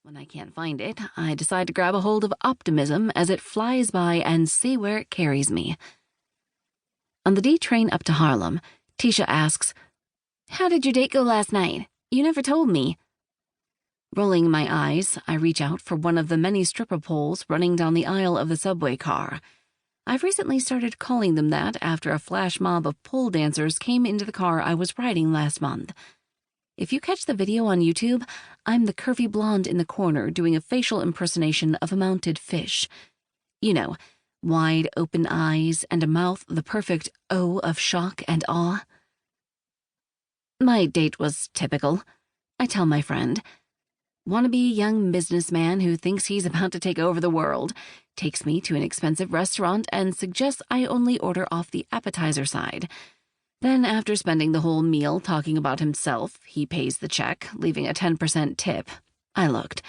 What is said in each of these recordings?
When I can't find it, I decide to grab a hold of optimism as it flies by and see where it carries me. On the D train up to Harlem, Tisha asks, "How did your date go last night? You never told me." Rolling my eyes, I reach out for one of the many stripper poles running down the aisle of the subway car. I've recently started calling them that after a flash mob of pole dancers came into the car I was riding last month. If you catch the video on YouTube, I'm the curvy blonde in the corner doing a facial impersonation of a mounted fish. You know, wide open eyes and a mouth the perfect O of shock and awe. My date was typical, I tell my friend. Wannabe young businessman who thinks he's about to take over the world, takes me to an expensive restaurant and suggests I only order off the appetizer side. Then, after spending the whole meal talking about himself, he pays the check, leaving a 10% tip. I looked.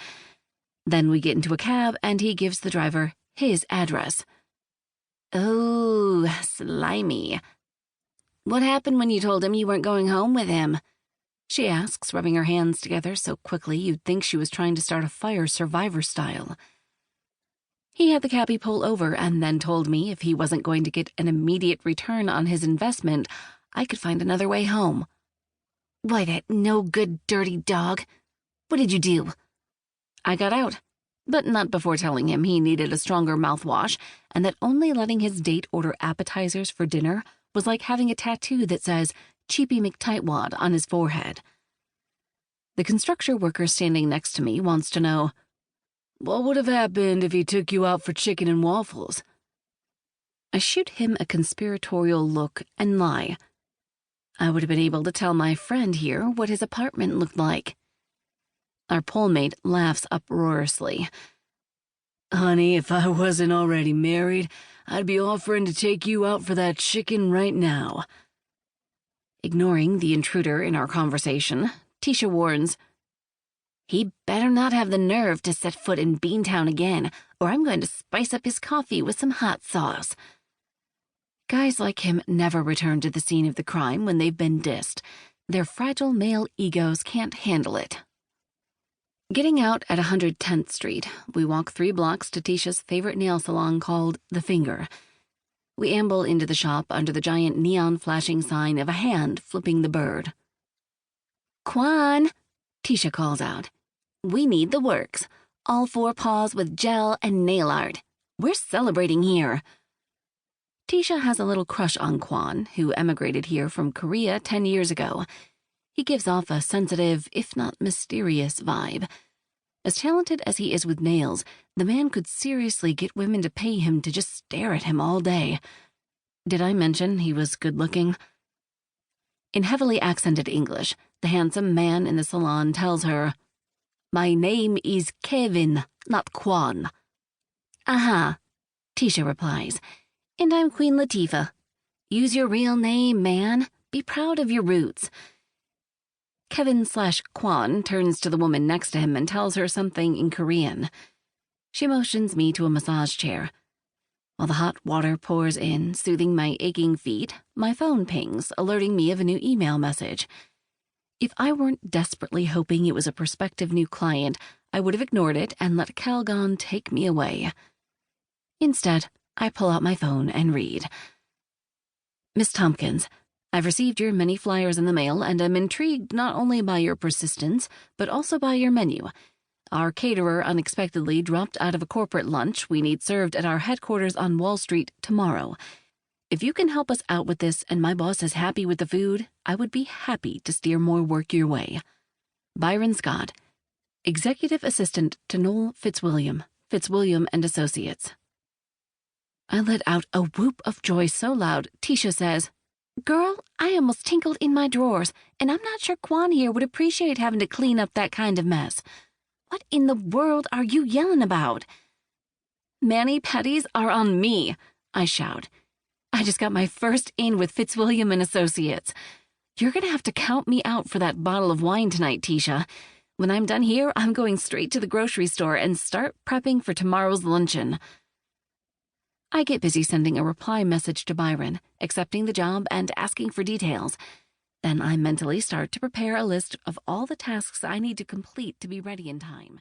Then we get into a cab and he gives the driver his address. Oh, slimy. What happened when you told him you weren't going home with him? She asks, rubbing her hands together so quickly you'd think she was trying to start a fire Survivor style. He had the cabbie pull over and then told me if he wasn't going to get an immediate return on his investment, I could find another way home. Why, that no-good dirty dog. What did you do? I got out, but not before telling him he needed a stronger mouthwash and that only letting his date order appetizers for dinner was like having a tattoo that says Cheapy McTightwad on his forehead. The construction worker standing next to me wants to know, what would have happened if he took you out for chicken and waffles? I shoot him a conspiratorial look and lie. I would have been able to tell my friend here what his apartment looked like. Our polemate laughs uproariously. Honey, if I wasn't already married, I'd be offering to take you out for that chicken right now. Ignoring the intruder in our conversation, Tisha warns, he better not have the nerve to set foot in Beantown again, or I'm going to spice up his coffee with some hot sauce. Guys like him never return to the scene of the crime when they've been dissed. Their fragile male egos can't handle it. Getting out at 110th Street, we walk 3 blocks to Tisha's favorite nail salon called The Finger. We amble into the shop under the giant neon flashing sign of a hand flipping the bird. Quan, Tisha calls out. We need the works. All 4 paws with gel and nail art. We're celebrating here. Tisha has a little crush on Quan, who emigrated here from Korea 10 years ago. He gives off a sensitive, if not mysterious, vibe. As talented as he is with nails, the man could seriously get women to pay him to just stare at him all day. Did I mention he was good-looking? In heavily accented English, the handsome man in the salon tells her, My name is Kevin, not Quan. Aha, Tisha replies. And I'm Queen Latifah. Use your real name, man. Be proud of your roots. Kevin/Quan turns to the woman next to him and tells her something in Korean. She motions me to a massage chair. While the hot water pours in, soothing my aching feet, my phone pings, alerting me of a new email message. If I weren't desperately hoping it was a prospective new client, I would have ignored it and let Calgon take me away. Instead, I pull out my phone and read. Miss Tompkins, I've received your many flyers in the mail and am intrigued not only by your persistence, but also by your menu. Our caterer unexpectedly dropped out of a corporate lunch we need served at our headquarters on Wall Street tomorrow. If you can help us out with this and my boss is happy with the food, I would be happy to steer more work your way. Byron Scott, Executive Assistant to Noel Fitzwilliam, Fitzwilliam and Associates. I let out a whoop of joy so loud, Tisha says, Girl, I almost tinkled in my drawers, and I'm not sure Quan here would appreciate having to clean up that kind of mess. What in the world are you yelling about? Mani-pedis are on me, I shout. I just got my first in with Fitzwilliam and Associates. You're gonna have to count me out for that bottle of wine tonight, Tisha. When I'm done here, I'm going straight to the grocery store and start prepping for tomorrow's luncheon. I get busy sending a reply message to Byron, accepting the job and asking for details. Then I mentally start to prepare a list of all the tasks I need to complete to be ready in time.